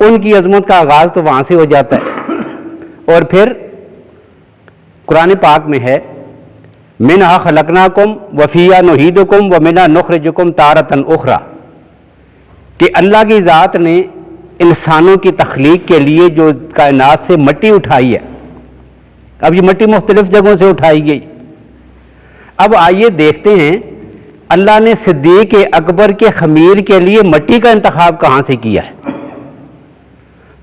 ان کی عظمت کا آغاز تو وہاں سے ہو جاتا ہے۔ اور پھر قرآن پاک میں ہے منہا خلقناکم وفیہا نعیدکم ومنہا نخرجکم تارۃ اخری، کہ اللہ کی ذات نے انسانوں کی تخلیق کے لیے جو کائنات سے مٹی اٹھائی ہے، اب یہ مٹی مختلف جگہوں سے اٹھائی گئی۔ اب آئیے دیکھتے ہیں اللہ نے صدیق اکبر کے خمیر کے لیے مٹی کا انتخاب کہاں سے کیا ہے؟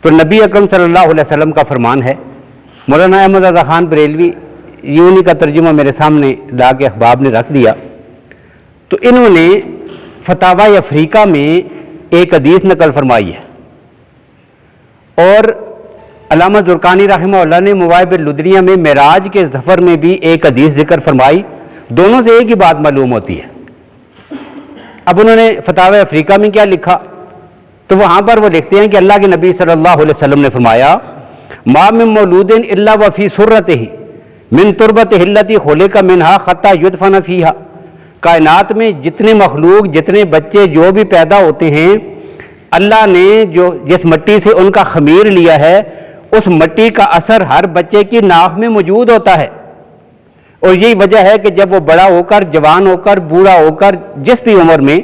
تو نبی اکرم صلی اللہ علیہ وسلم کا فرمان ہے۔ مولانا احمد رضا خان بریلوی یونی کا ترجمہ میرے سامنے لا کے احباب نے رکھ دیا، تو انہوں نے فتاوی افریقہ میں ایک حدیث نقل فرمائی ہے، اور علامہ زرقانی رحمہ اللہ نے مواہب اللدنیہ میں معراج کے سفر میں بھی ایک حدیث ذکر فرمائی، دونوں سے ایک ہی بات معلوم ہوتی ہے۔ اب انہوں نے فتاوی افریقہ میں کیا لکھا، تو وہاں پر وہ لکھتے ہیں کہ اللہ کے نبی صلی اللہ علیہ وسلم نے فرمایا ما من مولود الا وفی سرتہ من تربتہ التی خلق منہا حتی یدفن فیہا، کائنات میں جتنے مخلوق، جتنے بچے جو بھی پیدا ہوتے ہیں، اللہ نے جو جس مٹی سے ان کا خمیر لیا ہے، اس مٹی کا اثر ہر بچے کی ناک میں موجود ہوتا ہے، اور یہی وجہ ہے کہ جب وہ بڑا ہو کر، جوان ہو کر، بوڑھا ہو کر، جس بھی عمر میں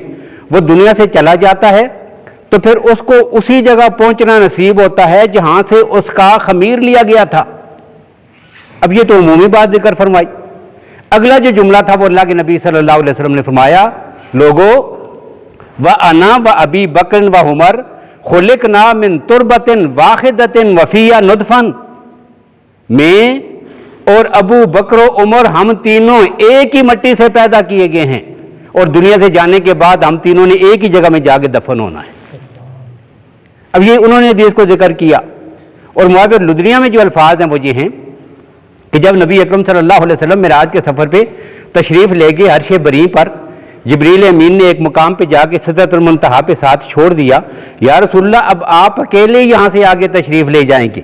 وہ دنیا سے چلا جاتا ہے، تو پھر اس کو اسی جگہ پہنچنا نصیب ہوتا ہے جہاں سے اس کا خمیر لیا گیا تھا۔ اب یہ تو عمومی بات ذکر فرمائی۔ اگلا جو جملہ تھا وہ اللہ کے نبی صلی اللہ علیہ وسلم نے فرمایا لوگو وَأَنَا وَأَبِي بَكْرٍ وَعُمَرٍ خُلِقْنَا مِن تُرْبَةٍ وَاحِدَةٍ وَفِيهَا نُطْفَةٌ، میں اور ابو بکر و عمر ہم تینوں ایک ہی مٹی سے پیدا کیے گئے ہیں، اور دنیا سے جانے کے بعد ہم تینوں نے ایک ہی جگہ میں جا کے دفن ہونا ہے۔ اب یہ انہوں نے حدیث کو ذکر کیا، اور مواہب اللدنیہ میں جو الفاظ ہیں وہ یہ ہیں کہ جب نبی اکرم صلی اللہ علیہ وسلم معراج کے سفر پہ تشریف لے کے عرش بری پر جبریل امین نے ایک مقام پہ جا کے سدرۃ المنتہا پہ ساتھ چھوڑ دیا، یا رسول اللہ اب آپ اکیلے یہاں سے آگے تشریف لے جائیں گے،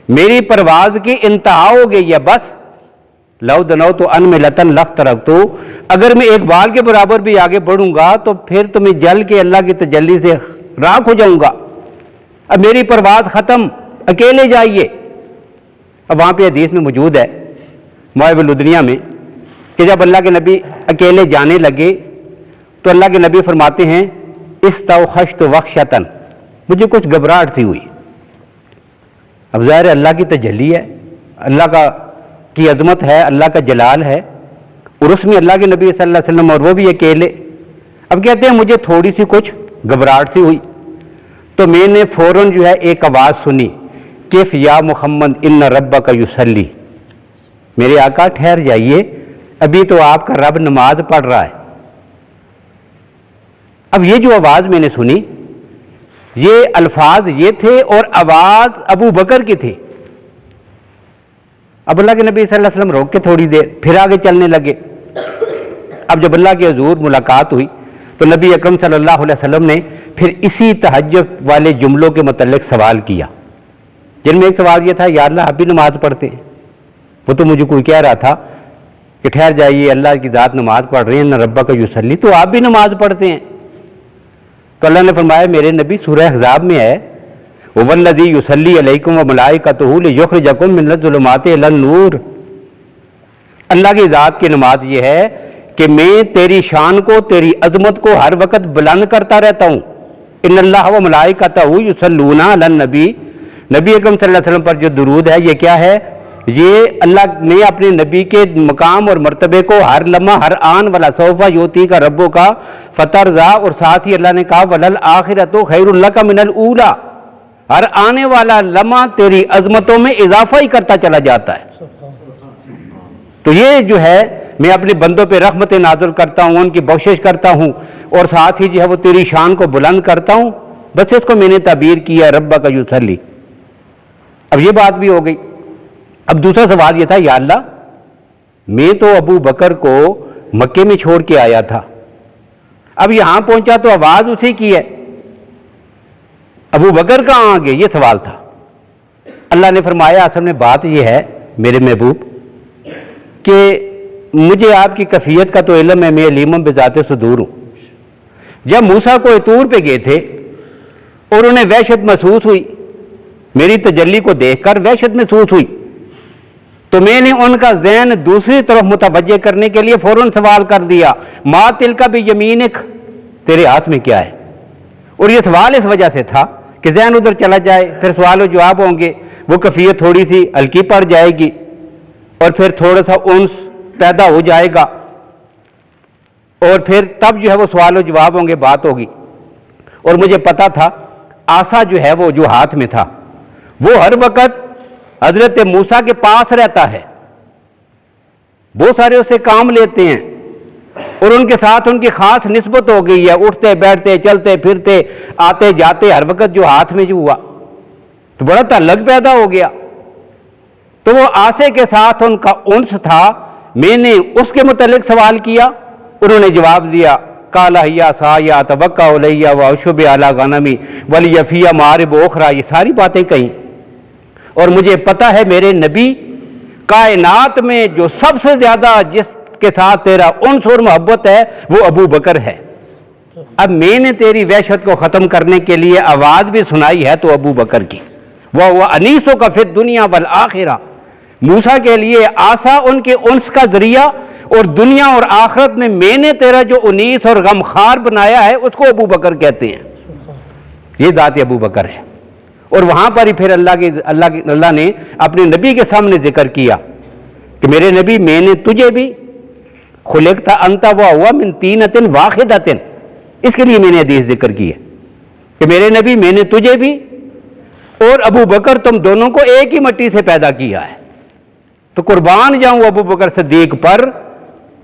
میری پرواز کی انتہا ہو گئی ہے، بس لو دنوت عن ملۃ لافترقت، اگر میں ایک بال کے برابر بھی آگے بڑھوں گا تو پھر تمہیں جل کے اللہ کی تجلی سے راکھ ہو جاؤں گا، اب میری پرواز ختم، اکیلے جائیے۔ اب وہاں پہ حدیث میں موجود ہے مواہب اللدنیہ میں کہ جب اللہ کے نبی اکیلے جانے لگے تو اللہ کے نبی فرماتے ہیں استوخشت وخشتن، مجھے کچھ گھبراہٹ سی ہوئی۔ اب ظاہر اللہ کی تجلی ہے، اللہ کی عظمت ہے، اللہ کا جلال ہے، اور اس میں اللہ کے نبی صلی اللہ علیہ وسلم اور وہ بھی اکیلے۔ اب کہتے ہیں مجھے تھوڑی سی کچھ گھبراہٹ سی ہوئی، تو میں نے فوراً جو ہے ایک آواز سنی کیف یا محمد ان ربک یصلی، میرے آقا ٹھہر جائیے، ابھی تو آپ کا رب نماز پڑھ رہا ہے۔ اب یہ جو آواز میں نے سنی، یہ الفاظ یہ تھے اور آواز ابو بکر کی تھی۔ اب اللہ کے نبی صلی اللہ علیہ وسلم روک کے تھوڑی دیر پھر آگے چلنے لگے۔ اب جب اللہ کے حضور ملاقات ہوئی تو نبی اکرم صلی اللہ علیہ وسلم نے پھر اسی تہجد والے جملوں کے متعلق سوال کیا، جن میں ایک سوال یہ تھا یا اللہ آپ بھی نماز پڑھتے ہیں؟ وہ تو مجھے کوئی کہہ رہا تھا کہ ٹھہر جائیے اللہ کی ذات نماز پڑھ رہے ہیں، نہ ربک یصلی، تو آپ بھی نماز پڑھتے ہیں؟ تو اللہ نے فرمایا میرے نبی سورہ احزاب میں ہے وَالَّذِي يُصَلِّي عَلَيْكُمْ وَمَلَائِكَتُهُ لِيُخْرِجَكُم مِّنَ الظُّلُمَاتِ إِلَى النُّورِ، اللہ کی ذات کی نماز یہ ہے کہ میں تیری شان کو، تیری عظمت کو ہر وقت بلند کرتا رہتا ہوں۔ ان اللہ و ملائکتہ یصلون علی النبی، نبی اکرم صلی اللہ علیہ وسلم پر جو درود ہے یہ کیا ہے؟ یہ اللہ نے اپنے نبی کے مقام اور مرتبے کو ہر لمحہ ہر آن والا سوف یوتی کا ربوں کا فترضا، اور ساتھ ہی اللہ نے کہا وللآخرۃ خیر لک من الاولی، ہر آنے والا لمحہ تیری عظمتوں میں اضافہ ہی کرتا چلا جاتا ہے۔ تو یہ جو ہے میں اپنے بندوں پہ رحمت نازل کرتا ہوں، ان کی بخشش کرتا ہوں، اور ساتھ ہی جو ہے وہ تیری شان کو بلند کرتا ہوں، بس اس کو میں نے تعبیر کیا ربک یصلی۔ اب یہ بات بھی ہو گئی۔ اب دوسرا سوال یہ تھا یا اللہ میں تو ابو بکر کو مکے میں چھوڑ کے آیا تھا، اب یہاں پہنچا تو آواز اسی کی ہے، ابو بکر کہاں آ گئے؟ یہ سوال تھا۔ اللہ نے فرمایا اصل میں بات یہ ہے میرے محبوب کہ مجھے آپ کی کیفیت کا تو علم ہے، میں علیم بذات صدور ہوں۔ جب موسیٰ کو طور پہ گئے تھے اور انہیں وحشت محسوس ہوئی، میری تجلی کو دیکھ کر وحشت محسوس ہوئی، تو میں نے ان کا ذہن دوسری طرف متوجہ کرنے کے لیے فوراً سوال کر دیا، ما تلک بیمینک، تیرے ہاتھ میں کیا ہے؟ اور یہ سوال اس وجہ سے تھا کہ ذہن ادھر چلا جائے، پھر سوال و جواب ہوں گے، وہ کیفیت تھوڑی سی ہلکی پڑ جائے گی اور پھر تھوڑا سا انس پیدا ہو جائے گا، اور پھر تب جو ہے وہ سوال و جواب ہوں گے، بات ہوگی۔ اور مجھے پتا تھا آسا جو ہے وہ جو ہاتھ میں تھا وہ ہر وقت حضرت موسیٰ کے پاس رہتا ہے، بہت سارے اسے کام لیتے ہیں اور ان کے ساتھ ان کی خاص نسبت ہو گئی ہے، اٹھتے بیٹھتے چلتے پھرتے آتے جاتے ہر وقت جو ہاتھ میں جو ہوا تو بڑا تعلق پیدا ہو گیا۔ تو وہ آسے کے ساتھ ان کا انس تھا، میں نے اس کے متعلق سوال کیا، انہوں نے جواب دیا، قال ہی عصای اتوکا علیہ واشب علی غنمی ولی فی مآرب اخری، یہ ساری باتیں کہیں۔ اور مجھے پتا ہے میرے نبی کائنات میں جو سب سے زیادہ جس کے ساتھ تیرا انس اور محبت ہے وہ ابو بکر ہے۔ اب میں نے تیری وحشت کو ختم کرنے کے لیے آواز بھی سنائی ہے تو ابو بکر کی، وہ انیسوں کا فی الدنیا والآخرہ، موسیٰ کے لیے آسا ان کے انس کا ذریعہ، اور دنیا اور آخرت میں نے تیرا جو انیس اور غمخوار بنایا ہے اس کو ابو بکر کہتے ہیں، یہ ذات ابو بکر ہے۔ اور وہاں پر ہی پھر اللہ نے اپنے نبی کے سامنے ذکر کیا کہ میرے نبی میں نے تجھے بھی خلقت انت وہو من طینۃ واحدۃ، اس کے لیے میں نے حدیث ذکر کی ہے کہ میرے نبی میں نے تجھے بھی اور ابو بکر تم دونوں کو ایک ہی مٹی سے پیدا کیا ہے۔ تو قربان جاؤں ابو بکر صدیق پر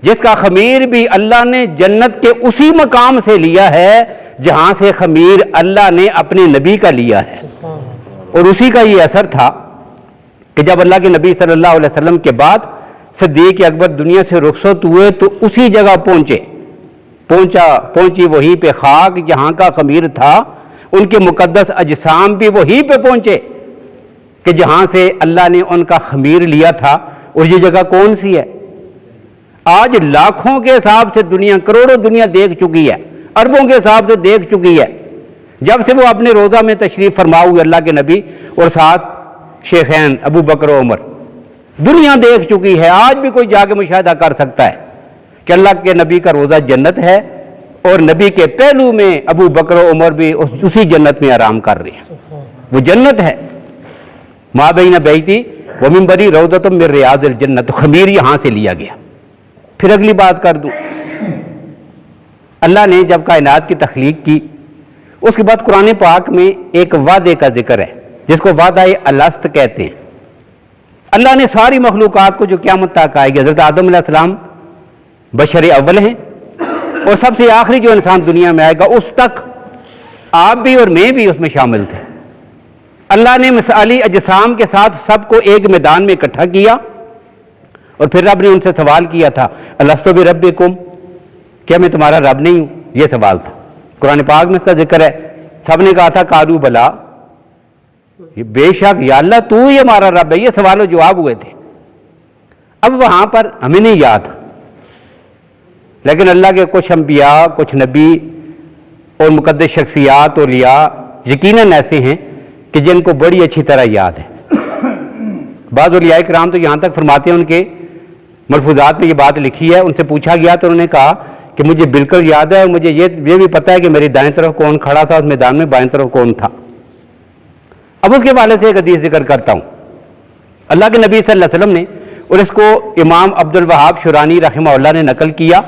جس کا خمیر بھی اللہ نے جنت کے اسی مقام سے لیا ہے جہاں سے خمیر اللہ نے اپنے نبی کا لیا ہے، اور اسی کا یہ اثر تھا کہ جب اللہ کے نبی صلی اللہ علیہ وسلم کے بعد صدیق اکبر دنیا سے رخصت ہوئے تو اسی جگہ پہنچی وہیں پہ خاک جہاں کا خمیر تھا، ان کے مقدس اجسام بھی وہیں پہ پہنچے کہ جہاں سے اللہ نے ان کا خمیر لیا تھا۔ اور یہ جگہ کون سی ہے؟ آج لاکھوں کے حساب سے دنیا، کروڑوں دنیا دیکھ چکی ہے، اربوں کے حساب سے دیکھ چکی ہے، جب سے وہ اپنے روضہ میں تشریف فرما ہوئے اللہ کے نبی اور ساتھ شیخین ابو بکر و عمر، دنیا دیکھ چکی ہے۔ آج بھی کوئی جا کے مشاہدہ کر سکتا ہے کہ اللہ کے نبی کا روضہ جنت ہے، اور نبی کے پہلو میں ابو بکر و عمر بھی اسی جنت میں آرام کر رہے ہیں، وہ جنت ہے۔ ما بین بیتی و منبری روضۃ من ریاض الجنت، خمیر یہاں سے لیا گیا۔ پھر اگلی بات کر دوں، اللہ نے جب کائنات کی تخلیق کی اس کے بعد قرآن پاک میں ایک وعدے کا ذکر ہے جس کو وعدہ الست کہتے ہیں۔ اللہ نے ساری مخلوقات کو جو قیامت تک آئے گی، حضرت آدم علیہ السلام بشر اول ہیں اور سب سے آخری جو انسان دنیا میں آئے گا اس تک آپ بھی اور میں بھی اس میں شامل تھے۔ اللہ نے مثالی اجسام کے ساتھ سب کو ایک میدان میں اکٹھا کیا اور پھر رب نے ان سے سوال کیا تھا، الست بربکم، کیا میں تمہارا رب نہیں ہوں؟ یہ سوال تھا، قرآن پاک میں اس کا ذکر ہے۔ سب نے کہا تھا قالوا بلا، بے شک یا اللہ تو ہی ہمارا رب ہے، یہ سوال و جواب ہوئے تھے۔ اب وہاں پر ہمیں نہیں یاد، لیکن اللہ کے کچھ انبیاء، کچھ نبی اور مقدس شخصیات اور اولیاء یقیناً ایسے ہیں کہ جن کو بڑی اچھی طرح یاد ہے۔ بعض اولیاء کرام تو یہاں تک فرماتے ہیں، ان کے ملفوظات میں یہ بات لکھی ہے، ان سے پوچھا گیا تو انہوں نے کہا کہ مجھے بالکل یاد ہے، اور مجھے یہ بھی پتا ہے کہ میری دائیں طرف کون کھڑا تھا اس میدان میں، بائیں طرف کون تھا۔ اب اس کے حوالے سے ایک حدیث ذکر کرتا ہوں۔ اللہ کے نبی صلی اللہ علیہ وسلم نے، اور اس کو امام عبد الوہاب شرانی رحمہ اللہ نے نقل کیا،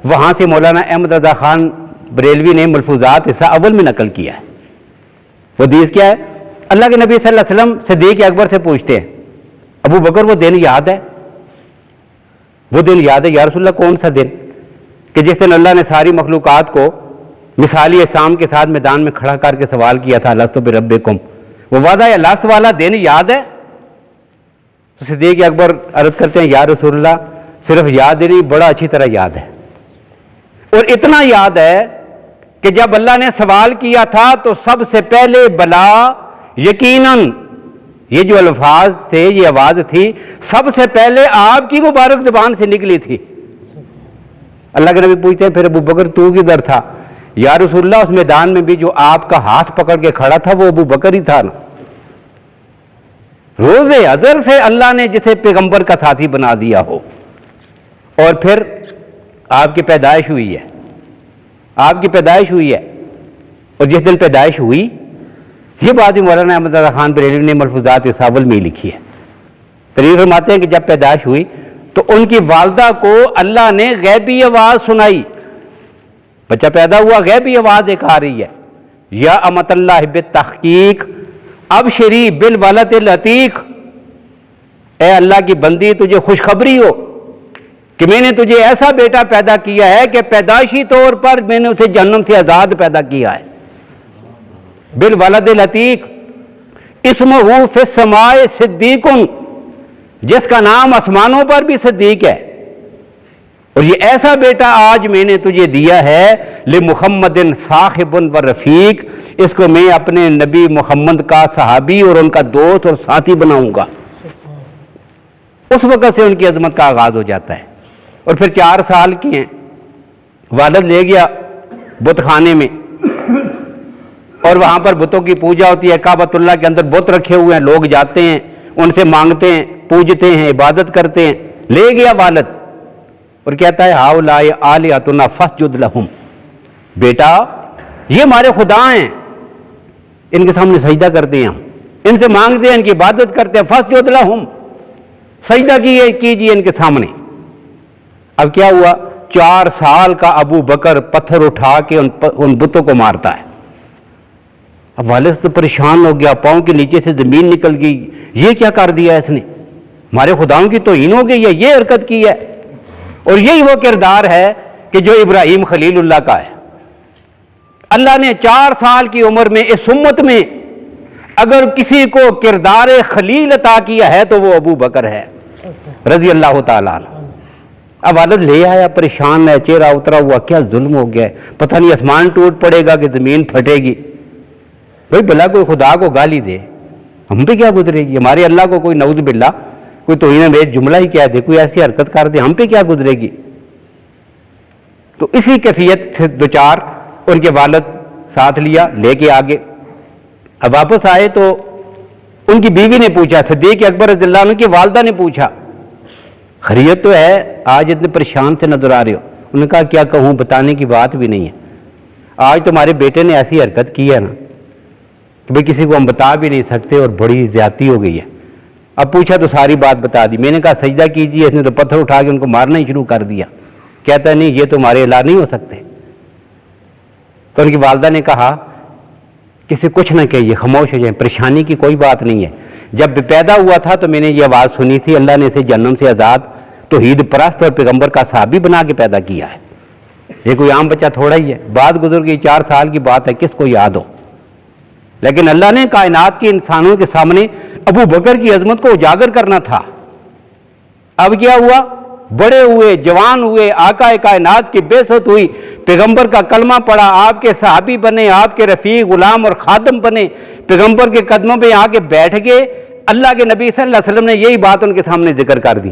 وہاں سے مولانا احمد رضا خان بریلوی نے ملفوظات حصہ اول میں نقل کیا ہے۔ وہ حدیث کیا ہے؟ اللہ کے نبی صلی اللہ علیہ وسلم صدیق اکبر سے پوچھتے ہیں، ابو بکر وہ دن یاد ہے؟ وہ دن یاد ہے یا رسول اللہ، کون سا دن؟ کہ جس دن اللہ نے ساری مخلوقات کو مثالی اجسام کے ساتھ میدان میں کھڑا کر کے سوال کیا تھا، الست بربکم، وہ وعدہ الست والا دن یاد ہے؟ تو صدیق اکبر عرض کرتے ہیں، یا رسول اللہ صرف یاد ہی نہیں، بڑا اچھی طرح یاد ہے، اور اتنا یاد ہے کہ جب اللہ نے سوال کیا تھا تو سب سے پہلے بلا، یقیناً یہ جو الفاظ تھے، یہ آواز تھی، سب سے پہلے آپ کی مبارک زبان سے نکلی تھی۔ اللہ کے نبی پوچھتے ہیں، پھر ابو بکر تو کدھر تھا؟ یا رسول اللہ اس میدان میں بھی جو آپ کا ہاتھ پکڑ کے کھڑا تھا وہ ابو بکر ہی تھا نا. روز ازل سے اللہ نے جسے پیغمبر کا ساتھی بنا دیا ہو، اور پھر آپ کی پیدائش ہوئی ہے، آپ کی پیدائش ہوئی ہے، اور جس دن پیدائش ہوئی، یہ بات بھی مولانا احمد رضا خان بریلوی نے ملفوظات ساول میں لکھی ہے. تقریر فرماتے ہیں کہ جب پیدائش ہوئی تو ان کی والدہ کو اللہ نے غیبی آواز سنائی. بچہ پیدا ہوا، غیبی آواز ایک آ رہی ہے، یا امت اللہ بالتحقیق ابشری بالولد العتیق، اے اللہ کی بندی تجھے خوشخبری ہو کہ میں نے تجھے ایسا بیٹا پیدا کیا ہے کہ پیدائشی طور پر میں نے اسے جہنم سے آزاد پیدا کیا ہے. بالولد العتیق اسمہ فی السماء صدیق، جس کا نام آسمانوں پر بھی صدیق ہے، اور یہ ایسا بیٹا آج میں نے تجھے دیا ہے لمحمد صاحب و رفیق، اس کو میں اپنے نبی محمد کا صحابی اور ان کا دوست اور ساتھی بناؤں گا. اس وقت سے ان کی عظمت کا آغاز ہو جاتا ہے. اور پھر 4 سال کی ہیں، والد لے گیا بت خانے میں، اور وہاں پر بتوں کی پوجا ہوتی ہے. کعبۃ اللہ کے اندر بت رکھے ہوئے ہیں، لوگ جاتے ہیں ان سے مانگتے ہیں، پوجتے ہیں، عبادت کرتے ہیں. لے گیا والد اور کہتا ہے ہؤلاء آلہتنا فاسجد لہم، بیٹا یہ ہمارے خدا ہیں، ان کے سامنے سجدہ کرتے ہیں، ہم ان سے مانگتے ہیں، ان کی عبادت کرتے ہیں. فاسجد لہم، سجدہ کیجیے ان کے سامنے. اب کیا ہوا؟ 4 سال کا ابو بکر پتھر اٹھا کے ان بتوں کو مارتا ہے. اب والد تو پریشان ہو گیا، پاؤں کے نیچے سے زمین نکل گئی، یہ کیا کر دیا اس نے؟ ہمارے خداؤں کی توہین ہو گئی ہے، یہ حرکت کی ہے. اور یہی وہ کردار ہے کہ جو ابراہیم خلیل اللہ کا ہے. اللہ نے 4 سال کی عمر میں اس امت میں اگر کسی کو کردار خلیل عطا کیا ہے تو وہ ابو بکر ہے رضی اللہ تعالیٰ عنہ. اب والد لے آیا، پریشان ہے، چہرہ اترا ہوا، کیا ظلم ہو گیا ہے، پتہ نہیں آسمان ٹوٹ پڑے گا کہ زمین پھٹے گی. بھائی بھلا کوئی خدا کو گالی دے، ہم پہ کیا گزرے گی؟ ہمارے اللہ کو کوئی نعوذ باللہ کوئی توہین بیش جملہ ہی کہہ دے، کوئی ایسی حرکت کر دے، ہم پہ کیا گزرے گی؟ تو اسی کیفیت سے 2-4 ان کے والد ساتھ لیا، لے کے آگے. اب واپس آئے تو ان کی بیوی نے پوچھا، صدیق اکبر رضی اللہ عنہ کی والدہ نے پوچھا، خیریت تو ہے؟ آج اتنے پریشان سے نظر آ رہے ہو. انہوں نے کہا کیا کہوں، بتانے کی بات بھی نہیں ہے. آج تمہارے بیٹے نے ایسی حرکت کی ہے نا کہ بھئی کسی کو ہم بتا بھی نہیں سکتے، اور بڑی زیادتی ہو گئی ہے. اب پوچھا تو ساری بات بتا دی. میں نے کہا سجدہ کیجیے، اس نے تو پتھر اٹھا کے ان کو مارنا ہی شروع کر دیا. کہتا ہے نہیں، یہ تو ہمارے الہ نہیں ہو سکتے. تو ان کی والدہ نے کہا کسی کچھ نہ کہیے، خاموش ہو جائیں، پریشانی کی کوئی بات نہیں ہے. جب پیدا ہوا تھا تو میں نے یہ آواز سنی تھی، اللہ نے اسے جہنم سے آزاد توحید پرست اور پیغمبر کا صحابی بنا کے پیدا کیا ہے. یہ کوئی عام بچہ تھوڑا ہی ہے. بات گزر گئی، 4 سال کی بات ہے، کس کو یاد ہو. لیکن اللہ نے کائنات کے انسانوں کے سامنے ابو بکر کی عظمت کو اجاگر کرنا تھا. اب کیا ہوا؟ بڑے ہوئے، جوان ہوئے، آقا کائنات کی بعثت ہوئی، پیغمبر کا کلمہ پڑھا، آپ کے صحابی بنے، آپ کے رفیق، غلام اور خادم بنے، پیغمبر کے قدموں پہ آ کے بیٹھ گئے. اللہ کے نبی صلی اللہ علیہ وسلم نے یہی بات ان کے سامنے ذکر کر دی.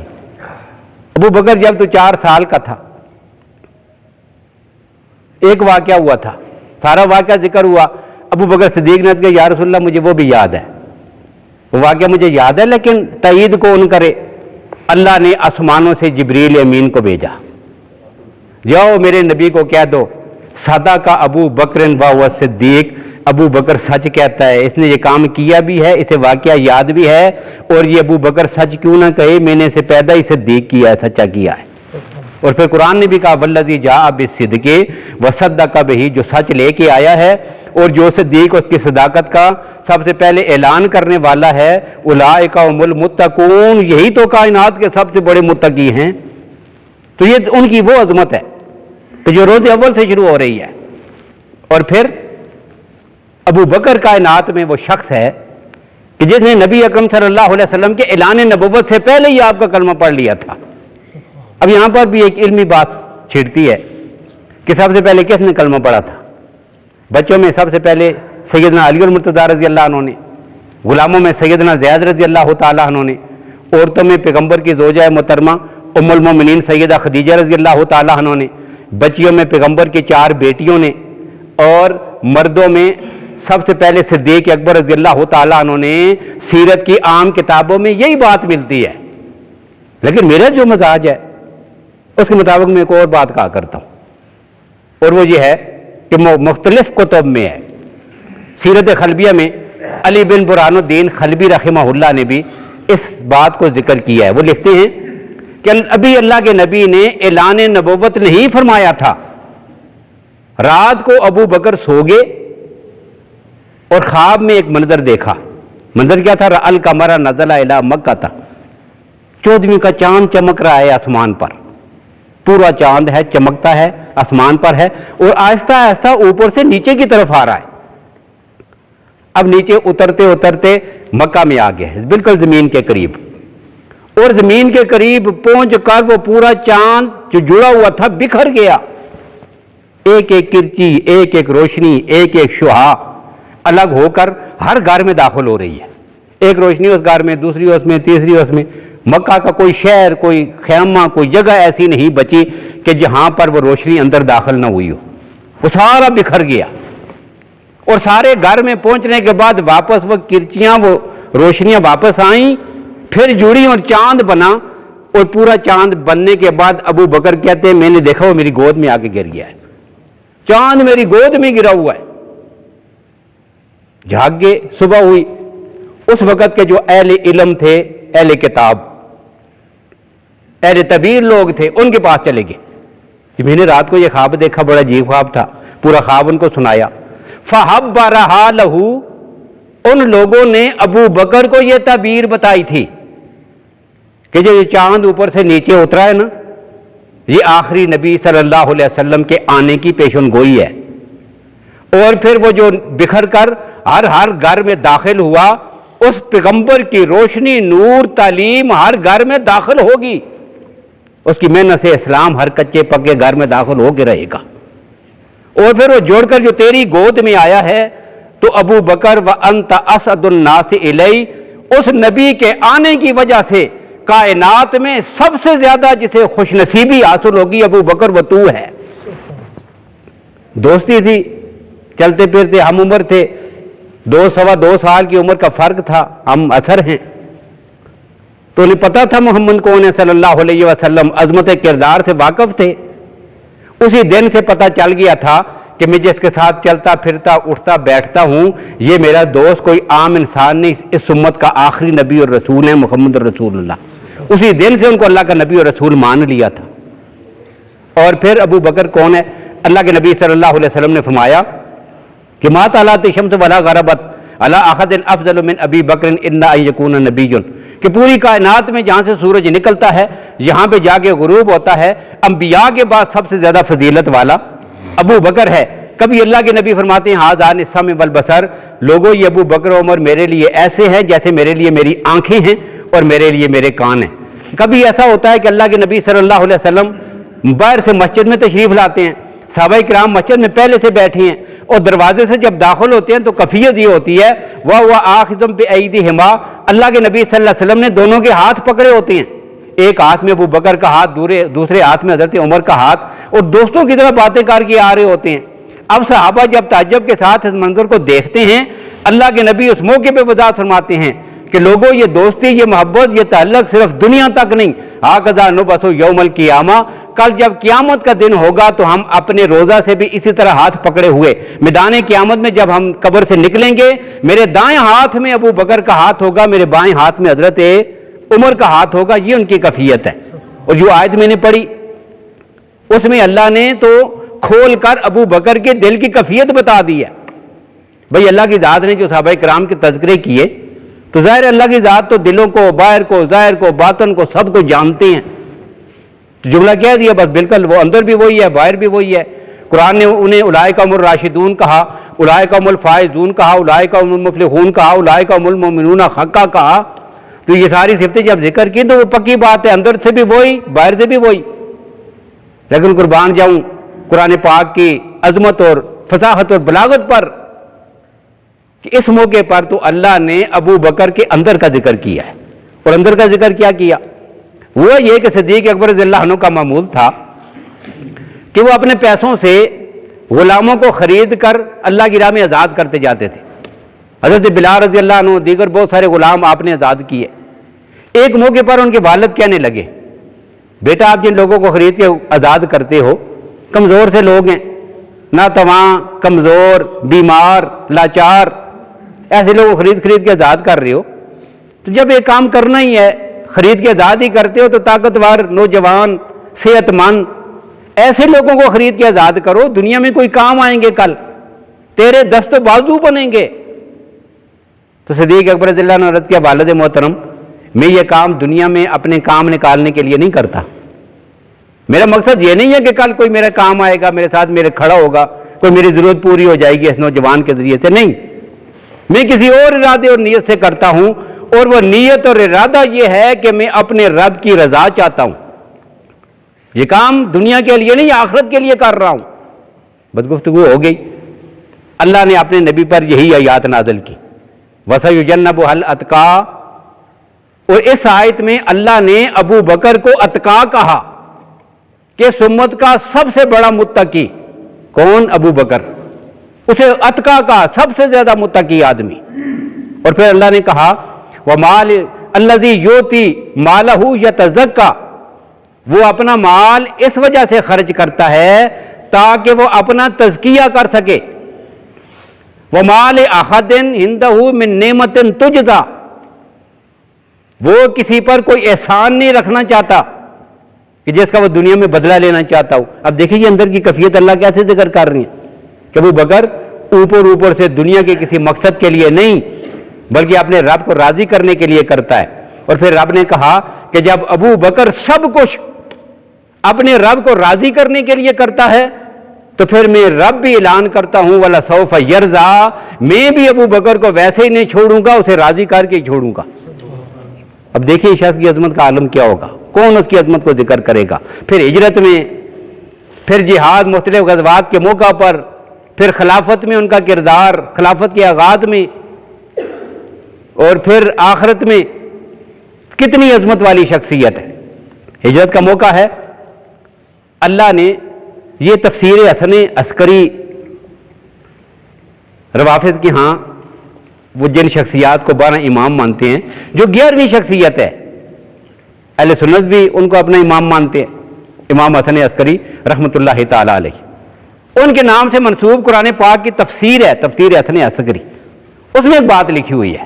ابو بکر جب تو 4 سال کا تھا، ایک واقعہ ہوا تھا، سارا واقعہ ذکر ہوا. ابو بکر صدیق نے کہا یا رسول اللہ مجھے وہ بھی یاد ہے، وہ واقعہ مجھے یاد ہے، لیکن تائید کون کرے؟ اللہ نے آسمانوں سے جبریل امین کو بھیجا، جاؤ میرے نبی کو کہہ دو صدق ابو بکر و صدیق، ابو بکر سچ کہتا ہے، اس نے یہ کام کیا بھی ہے، اسے واقعہ یاد بھی ہے، اور یہ ابو بکر سچ کیوں نہ کہے، میں نے اسے پیدا ہی صدیق کیا ہے، سچا کیا ہے. اور پھر قرآن نے بھی کہا والذی جاء بالصدق وصدق بہ، جو سچ لے کے آیا ہے اور جو صدیق اس کی صداقت کا سب سے پہلے اعلان کرنے والا ہے، اولئک هم المتقون، یہی تو کائنات کے سب سے بڑے متقی ہیں. تو یہ ان کی وہ عظمت ہے کہ جو روز اول سے شروع ہو رہی ہے. اور پھر ابو بکر کائنات میں وہ شخص ہے کہ جس نے نبی اکرم صلی اللہ علیہ وسلم کے اعلان نبوت سے پہلے ہی آپ کا کلمہ پڑھ لیا تھا. اب یہاں پر بھی ایک علمی بات چھڑتی ہے کہ سب سے پہلے کس نے کلمہ پڑھا تھا؟ بچوں میں سب سے پہلے سیدنا علی المرتضیٰ رضی اللہ عنہ نے، غلاموں میں سیدنا زید رضی اللہ تعالیٰ عنہ نے، عورتوں میں پیغمبر کی زوجہ محترمہ ام المومنین سیدہ خدیجہ رضی اللہ تعالیٰ عنہ نے، بچیوں میں پیغمبر کی 4 بیٹیوں نے، اور مردوں میں سب سے پہلے صدیق اکبر رضی اللہ تعالیٰ عنہ نے سیرت کی عام کتابوں میں یہی بات ملتی ہے، لیکن میرا جو مزاج ہے اس کے مطابق میں ایک اور بات کہا کرتا ہوں، اور وہ یہ ہے کہ مختلف کتب میں ہے۔ سیرت خلبیہ میں علی بن برہان الدین خلبی رحمہ اللہ نے بھی اس بات کو ذکر کیا ہے۔ وہ لکھتے ہیں کہ ابھی اللہ کے نبی نے اعلان نبوت نہیں فرمایا تھا، رات کو ابو بکر سو گئے اور خواب میں ایک منظر دیکھا۔ منظر کیا تھا؟ رأى القمر نزل الی مکہ تھا، 14ویں کا چاند چمک رہا ہے آسمان پر، پورا چاند ہے، چمکتا ہے، آسمان پر ہے، اور آہستہ آہستہ اوپر سے نیچے کی طرف آ رہا ہے۔ اب نیچے اترتے اترتے مکہ میں آ گئے، بالکل زمین کے قریب، اور زمین کے قریب پہنچ کر وہ پورا چاند جو جڑا ہوا تھا بکھر گیا، ایک ایک کرچی، ایک ایک روشنی، ایک ایک شعاع الگ ہو کر ہر گھر میں داخل ہو رہی ہے۔ ایک روشنی اس گھر میں، دوسری اس میں، تیسری اس میں۔ مکہ کا کوئی شہر، کوئی خیمہ، کوئی جگہ ایسی نہیں بچی کہ جہاں پر وہ روشنی اندر داخل نہ ہوئی ہو، وہ سارا بکھر گیا۔ اور سارے گھر میں پہنچنے کے بعد واپس وہ کرچیاں، وہ روشنیاں واپس آئیں، پھر جڑی اور چاند بنا، اور پورا چاند بننے کے بعد ابو بکر کہتے ہیں میں نے دیکھا وہ میری گود میں آ کے گر گیا ہے، چاند میری گود میں گرا ہوا ہے۔ جھاگ گئے، صبح ہوئی، اس وقت کے جو اہل علم تھے، اہل کتاب، اہل تعبیر لوگ تھے، ان کے پاس چلے گئے کہ میں نے رات کو یہ خواب دیکھا، بڑا عجیب خواب تھا۔ پورا خواب ان کو سنایا۔ فَحَبَّرَهَا لَهُ، ان لوگوں نے ابو بکر کو یہ تعبیر بتائی تھی کہ جو یہ چاند اوپر سے نیچے اترا ہے نا، یہ آخری نبی صلی اللہ علیہ وسلم کے آنے کی پیشن گوئی ہے، اور پھر وہ جو بکھر کر ہر گھر میں داخل ہوا، اس پیغمبر کی روشنی، نور، تعلیم ہر گھر میں داخل ہوگی، اس کی محنت سے اسلام ہر کچے پکے گھر میں داخل ہو کے رہے گا، اور پھر وہ جوڑ کر جو تیری گود میں آیا ہے تو ابو بکر وَأَنْتَ أَسْعَدُ النَّاسِ إِلَيْهِ، اس نبی کے آنے کی وجہ سے کائنات میں سب سے زیادہ جسے خوش نصیبی حاصل ہوگی ابو بکر وہ تو ہے۔ دوستی تھی، چلتے پھرتے ہم عمر تھے، 2 سال کی عمر کا فرق تھا، ہم اثر ہیں، تو انہیں پتا تھا محمد کون ہے صلی اللہ علیہ وسلم، عظمت کردار سے واقف تھے۔ اسی دن سے پتہ چل گیا تھا کہ میں جس کے ساتھ چلتا پھرتا اٹھتا بیٹھتا ہوں یہ میرا دوست کوئی عام انسان نہیں، اس امت کا آخری نبی اور رسول ہے محمد رسول اللہ۔ اسی دن سے ان کو اللہ کا نبی اور رسول مان لیا تھا۔ اور پھر ابو بکر کون ہے؟ اللہ کے نبی صلی اللہ علیہ وسلم نے فرمایا کہ ما طلعت الشمس ولا غربت علی احد افضل من ابی بکر الا ان یکون نبی، کہ پوری کائنات میں جہاں سے سورج نکلتا ہے یہاں پہ جا کے غروب ہوتا ہے، انبیاء کے بعد سب سے زیادہ فضیلت والا ابو بکر ہے۔ کبھی اللہ کے نبی فرماتے ہیں ھذان السمع والبصر، لوگوں یہ ابو بکر و عمر میرے لیے ایسے ہیں جیسے میرے لیے میری آنکھیں ہیں اور میرے لیے میرے کان ہیں۔ کبھی ایسا ہوتا ہے کہ اللہ کے نبی صلی اللہ علیہ وسلم باہر سے مسجد میں تشریف لاتے ہیں، صحابہ کرام مسجد میں پہلے سے بیٹھے ہیں، اور دروازے سے جب داخل ہوتے ہیں تو کیفیت یہ ہوتی ہے وہ آخذ بایدیہما، اللہ کے نبی صلی اللہ علیہ وسلم نے دونوں کے ہاتھ پکڑے ہوتے ہیں، ایک ہاتھ میں ابو بکر کا ہاتھ، دوسرے ہاتھ میں حضرت عمر کا ہاتھ، اور دوستوں کی طرح باتیں کر کے آ رہے ہوتے ہیں۔ اب صحابہ جب تعجب کے ساتھ اس منظر کو دیکھتے ہیں، اللہ کے نبی اس موقع پہ وضاحت فرماتے ہیں کہ لوگوں یہ دوستی، یہ محبت، یہ تعلق صرف دنیا تک نہیں، ھذا نبعث یوم القیامہ، کل جب قیامت کا دن ہوگا تو ہم اپنے روزہ سے بھی اسی طرح ہاتھ پکڑے ہوئے میدان قیامت میں جب ہم قبر سے نکلیں گے، میرے دائیں ہاتھ میں ابو بکر کا ہاتھ ہوگا، میرے بائیں ہاتھ میں حضرت عمر کا ہاتھ ہوگا، یہ ان کی کیفیت ہے۔ اور جو آیت میں نے پڑھی اس میں اللہ نے تو کھول کر ابو بکر کے دل کی کیفیت بتا دی ہے۔ بھئی اللہ کی ذات نے جو صحابہ کرام کے تذکرے کیے تو ظاہر اللہ کی ذات تو دلوں کو، باہر کو، ظاہر کو، باطن کو، سب کو جانتے ہیں، تو جملہ کہہ دیا بس، بالکل وہ اندر بھی وہی ہے باہر بھی وہی ہے۔ قرآن نے انہیں اولئک هم الراشدون کہا، اولئک هم الفائزون کہا، اولئک هم المفلحون کہا، اولئک هم المؤمنون حقا کہا، تو یہ ساری صفتیں جب ذکر کی تو وہ پکی بات ہے، اندر سے بھی وہی باہر سے بھی وہی۔ لیکن قربان جاؤں قرآن پاک کی عظمت اور فصاحت اور بلاغت پر کہ اس موقع پر تو اللہ نے ابو بکر کے اندر کا ذکر کیا ہے، اور اندر کا ذکر کیا کیا؟ وہ یہ کہ صدیق اکبر رضی اللہ عنہ کا معمول تھا کہ وہ اپنے پیسوں سے غلاموں کو خرید کر اللہ کی راہ میں آزاد کرتے جاتے تھے. حضرت بلال رضی اللہ عنہ دیگر بہت سارے غلام آپ نے آزاد کیے. ایک موقع پر ان کے والد کہنے لگے بیٹا آپ جن لوگوں کو خرید کے آزاد کرتے ہو کمزور سے لوگ ہیں, ناتواں, کمزور, بیمار, لاچار, ایسے لوگوں کو خرید کے آزاد کر رہے ہو, تو جب یہ کام کرنا ہی ہے خرید کے آزاد ہی کرتے ہو تو طاقتور, نوجوان, صحت مند ایسے لوگوں کو خرید کے آزاد کرو, دنیا میں کوئی کام آئیں گے, کل تیرے دست و بازو بنیں گے. تو صدیق اکبر رضی اللہ عنہ عرض کیا والد محترم میں یہ کام دنیا میں اپنے کام نکالنے کے لیے نہیں کرتا, میرا مقصد یہ نہیں ہے کہ کل کوئی میرا کام آئے گا, میرے ساتھ میرے کھڑا ہوگا, کوئی میری ضرورت پوری ہو جائے گی اس نوجوان کے ذریعے سے, نہیں, میں کسی اور ارادے اور نیت سے کرتا ہوں, اور وہ نیت اور ارادہ یہ ہے کہ میں اپنے رب کی رضا چاہتا ہوں. یہ کام دنیا کے لیے نہیں آخرت کے لیے کر رہا ہوں. بس گفتگو ہو گئی. اللہ نے اپنے نبی پر یہی آیات نازل کی وَسَيُجَنَّبُهَا الْأَتْقَى, اور اس آیت میں اللہ نے ابو بکر کو اتقا کہا کہ اس امت کا سب سے بڑا متقی کون؟ ابو بکر. اسے اتقا کہا, سب سے زیادہ متقی آدمی. اور پھر اللہ نے کہا وَمَالِ الَّذِي يُؤْتِي مَالَهُ يَتَزَكَّى, وہ اپنا مال اس وجہ سے خرچ کرتا ہے تاکہ وہ اپنا تزکیہ کر سکے. وَمَالِ أَحَدٍ عِندَهُ مِن نِعْمَةٍ تُجْزَى, وہ کسی پر کوئی احسان نہیں رکھنا چاہتا کہ جس کا وہ دنیا میں بدلہ لینا چاہتا ہو. اب دیکھیں یہ اندر کی کیفیت اللہ کیسے ذکر کر رہی ہیں کہ ابو بکر اوپر سے دنیا کے کسی مقصد کے لیے نہیں بلکہ اپنے رب کو راضی کرنے کے لیے کرتا ہے. اور پھر رب نے کہا کہ جب ابو بکر سب کچھ اپنے رب کو راضی کرنے کے لیے کرتا ہے تو پھر میں رب بھی اعلان کرتا ہوں وَلَسَوْفَ يَرْضَىٰ, میں بھی ابو بکر کو ویسے ہی نہیں چھوڑوں گا, اسے راضی کر کے ہی چھوڑوں گا. اب دیکھیں اس شخص کی عظمت کا عالم کیا ہوگا, کون اس کی عظمت کو ذکر کرے گا. پھر ہجرت میں, پھر جہاد, مختلف غزوات کے موقع پر, پھر خلافت میں ان کا کردار, خلافت کے آغاز میں, اور پھر آخرت میں کتنی عظمت والی شخصیت ہے. ہجرت کا موقع ہے, اللہ نے یہ تفسیر حسن عسکری روافض کے ہاں وہ جن شخصیات کو 12 امام مانتے ہیں, جو 11ویں شخصیت ہے, اہل سنت بھی ان کو اپنا امام مانتے ہیں, امام حسن عسکری رحمۃ اللہ تعالی علیہ. ان کے نام سے منسوب قرآن پاک کی تفسیر ہے, تفسیر حسن عسکری. اس میں ایک بات لکھی ہوئی ہے,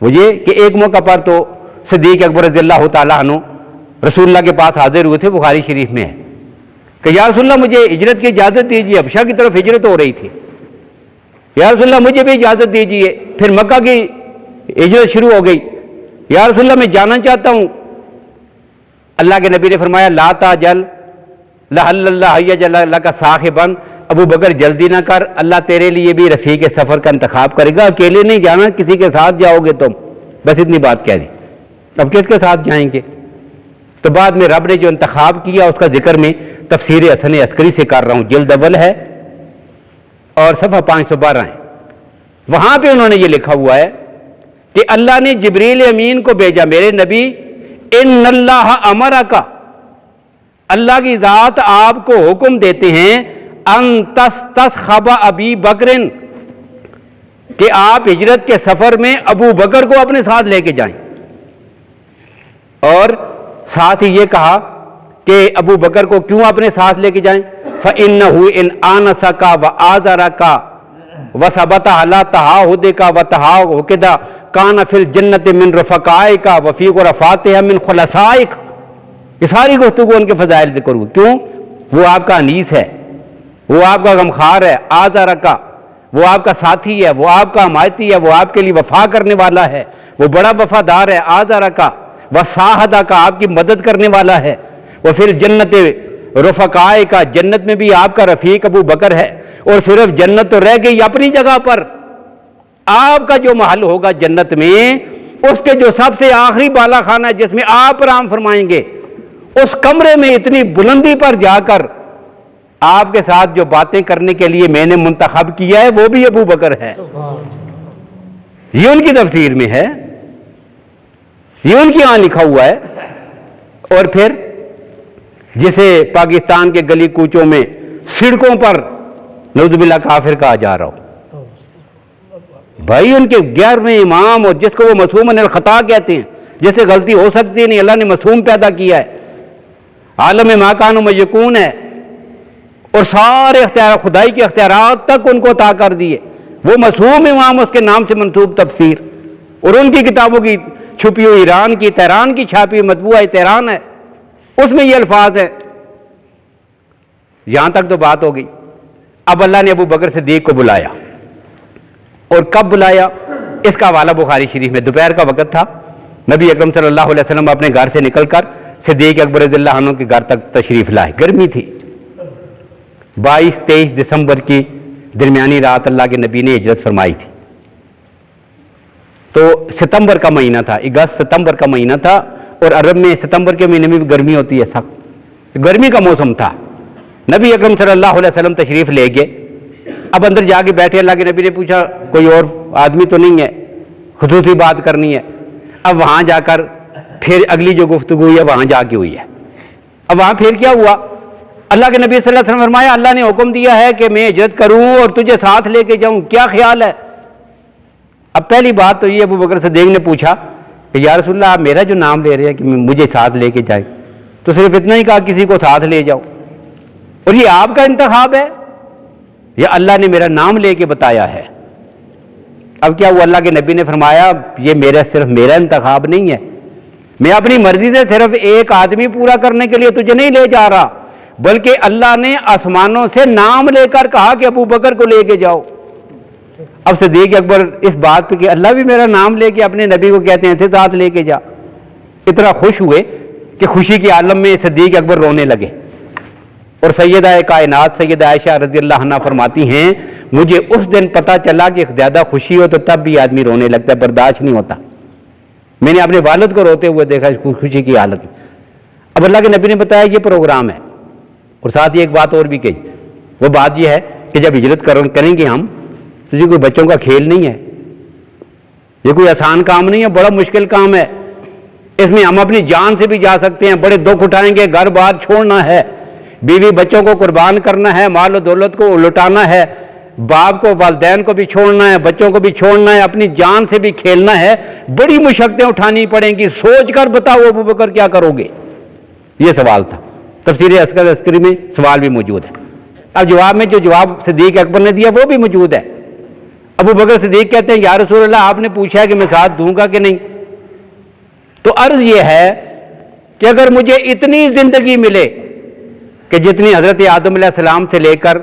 وہ یہ کہ ایک موقع پر تو صدیق اکبر رضی اللہ تعالیٰ عنہ رسول اللہ کے پاس حاضر ہوئے تھے, بخاری شریف میں ہے کہ یا رسول اللہ مجھے ہجرت کی اجازت دیجیے, حبشہ کی طرف ہجرت ہو رہی تھی, یا رسول اللہ مجھے بھی اجازت دیجیے. پھر مکہ کی ہجرت شروع ہو گئی, یا رسول اللہ میں جانا چاہتا ہوں. اللہ کے نبی نے فرمایا لا تعجل لعل اللہ یجعل لک صاحبا, ابو بکر جلدی نہ کر, اللہ تیرے لیے بھی رفیق سفر کا انتخاب کرے گا, اکیلے نہیں جانا, کسی کے ساتھ جاؤ گے تم. بس اتنی بات کہہ دی. اب کس کے ساتھ جائیں گے؟ تو بعد میں رب نے جو انتخاب کیا اس کا ذکر میں تفسیر حسن عسکری سے کر رہا ہوں, جلد اول ہے اور صفحہ 512 ہے. وہاں پہ انہوں نے یہ لکھا ہوا ہے کہ اللہ نے جبریل امین کو بھیجا, میرے نبی ان اللہ امرک, اللہ کی ذات آپ کو حکم دیتے ہیں ان تستصحب ابی بکر, کہ آپ ہجرت کے سفر میں ابو بکر کو اپنے ساتھ لے کے جائیں. اور ساتھ ہی یہ کہا کہ ابو بکر کو کیوں اپنے ساتھ لے کے جائیں؟ فَإِنَّهُ إِنْ آنَسَكَ وَآذَرَكَ وَثَبَتَ عَلَىٰ تَعَاهُدِكَ وَتَعَاهُكَ كَانَ فِي الْجَنَّةِ مِنْ رَفَقَائِكَ وَفِي غُرَفَاتِهَا مِنْ خُلَصَائِكَ. یہ ساری گفتگو ان کے فضائل ذکر ہوئی. کیوں؟ وہ آپ کا انیس ہے, وہ آپ کا غمخوار ہے. آذَرَكَ, وہ آپ کا ساتھی ہے, وہ آپ کا حمایتی ہے, وہ آپ کے لیے وفا کرنے والا ہے, وہ بڑا وفادار ہے. آذَرَكَ وَصَاحَدَكَ, آپ کی مدد کرنے والا ہے. وَفِي الْجَنَّةِ رُفَقَائِكَ, جنت میں بھی آپ کا رفیق ابو بکر ہے. اور صرف جنت تو رہ گئی اپنی جگہ پر, آپ کا جو محل ہوگا جنت میں, اس کے جو سب سے آخری بالا خانہ ہے جس میں آپ آرام فرمائیں گے, اس کمرے میں اتنی بلندی پر جا کر آپ کے ساتھ جو باتیں کرنے کے لیے میں نے منتخب کیا ہے وہ بھی ابو بکر ہے. یہ ان کی تفسیر میں ہے, یہ ان کی یہاں لکھا ہوا ہے. اور پھر جسے پاکستان کے گلی کوچوں میں, سڑکوں پر نعوذ باللہ کافر کہا جا رہا ہو. بھائی ان کے 11ویں امام، اور جس کو وہ معصوم من الخطا کہتے ہیں، جس سے غلطی ہو سکتی نہیں، اللہ نے معصوم پیدا کیا ہے، عالم ما کان و یکون ہے، اور سارے اختیار خدائی کے اختیارات تک ان کو عطا کر دیے. وہ معصوم امام، اس کے نام سے منسوب تفسیر، اور ان کی کتابوں کی چھپی ہوئی ایران کی، تہران کی چھاپی ہوئی مطبوعہ تہران ہے، اس میں یہ الفاظ ہیں. یہاں تک تو بات ہو گئی. اب اللہ نے ابو بکر صدیق کو بلایا، اور کب بلایا اس کا حوالہ بخاری شریف میں. دوپہر کا وقت تھا، نبی اکرم صلی اللہ علیہ وسلم اپنے گھر سے نکل کر صدیق اکبر رضی اللہ عنہ کے گھر تک تشریف لائے. گرمی تھی، 22-23 دسمبر کی درمیانی رات اللہ کے نبی نے ہجرت فرمائی تھی. تو ستمبر کا مہینہ تھا، اگست ستمبر کا مہینہ تھا، اور عرب میں ستمبر کے مہینے میں بھی گرمی ہوتی ہے سخت. گرمی کا موسم تھا. نبی اکرم صلی اللہ علیہ وسلم تشریف لے گئے. اب اندر جا کے بیٹھے، اللہ کے نبی نے پوچھا کوئی اور آدمی تو نہیں ہے، خصوصی بات کرنی ہے. اب وہاں جا کر پھر اگلی جو گفتگو ہوئی ہے وہاں جا کے ہوئی ہے. اب وہاں پھر کیا ہوا؟ اللہ کے نبی صلی اللہ علیہ وسلم فرمایا اللہ نے حکم دیا ہے کہ میں ہجرت کروں اور تجھے ساتھ لے کے جاؤں، کیا خیال ہے؟ اب پہلی بات تو یہ ابو بکر صدیق نے پوچھا کہ یا رسول اللہ آپ میرا جو نام لے رہے ہیں کہ مجھے ساتھ لے کے جائیں، تو صرف اتنا ہی کہا کسی کو ساتھ لے جاؤ، اور یہ آپ کا انتخاب ہے یا اللہ نے میرا نام لے کے بتایا ہے؟ اب کیا وہ اللہ کے نبی نے فرمایا یہ صرف میرا انتخاب نہیں ہے، میں اپنی مرضی سے صرف ایک آدمی پورا کرنے کے لیے تجھے نہیں لے جا رہا، بلکہ اللہ نے آسمانوں سے نام لے کر کہا کہ ابو بکر کو لے کے جاؤ. اب صدیق اکبر اس بات پہ کہ اللہ بھی میرا نام لے کے اپنے نبی کو کہتے ہیں ایسے ساتھ لے کے جا، اتنا خوش ہوئے کہ خوشی کے عالم میں صدیق اکبر رونے لگے. اور سیدہ کائنات سیدہ عائشہ رضی اللہ عنہا فرماتی ہیں مجھے اس دن پتہ چلا کہ زیادہ خوشی ہو تو تب بھی آدمی رونے لگتا ہے، برداشت نہیں ہوتا. میں نے اپنے والد کو روتے ہوئے دیکھا خوشی کی حالت میں. اب اللہ کے نبی نے بتایا یہ پروگرام ہے. اور ساتھ ہی ایک بات اور بھی کہی، وہ بات یہ ہے کہ جب ہجرت کریں گے ہم تو یہ کوئی بچوں کا کھیل نہیں ہے، یہ کوئی آسان کام نہیں ہے، بڑا مشکل کام ہے. اس میں ہم اپنی جان سے بھی جا سکتے ہیں، بڑے دکھ اٹھائیں گے، گھر بار چھوڑنا ہے، بیوی بچوں کو قربان کرنا ہے، مال و دولت کو لٹانا ہے، باپ کو والدین کو بھی چھوڑنا ہے، بچوں کو بھی چھوڑنا ہے، اپنی جان سے بھی کھیلنا ہے، بڑی مشقتیں اٹھانی پڑیں گی. سوچ کر بتاؤ ابو بکر کیا کرو گے؟ یہ سوال تھا. تفسیر عسکری میں سوال بھی موجود ہے. اب جواب میں جو جواب صدیق اکبر نے دیا وہ بھی موجود ہے. ابو بکر صدیق کہتے ہیں یا رسول اللہ آپ نے پوچھا ہے کہ میں ساتھ دوں گا کہ نہیں، تو عرض یہ ہے کہ اگر مجھے اتنی زندگی ملے کہ جتنی حضرت آدم علیہ السلام سے لے کر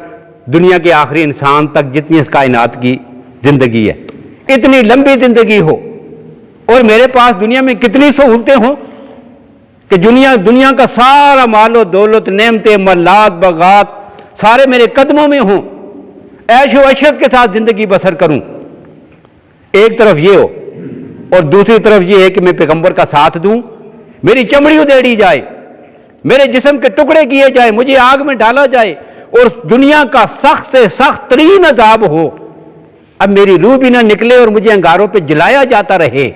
دنیا کے آخری انسان تک جتنی اس کائنات کی زندگی ہے، اتنی لمبی زندگی ہو، اور میرے پاس دنیا میں کتنی سہولتیں ہوں کہ دنیا کا سارا مال و دولت، نعمتیں، ملات، باغات سارے میرے قدموں میں ہوں، عیش و عشرت کے ساتھ زندگی بسر کروں. ایک طرف یہ ہو، اور دوسری طرف یہ ہے کہ میں پیغمبر کا ساتھ دوں، میری چمڑی ادھیڑی جائے، میرے جسم کے ٹکڑے کیے جائے، مجھے آگ میں ڈالا جائے، اور دنیا کا سخت سے سخت ترین عذاب ہو، اب میری روح بھی نہ نکلے اور مجھے انگاروں پہ جلایا جاتا رہے.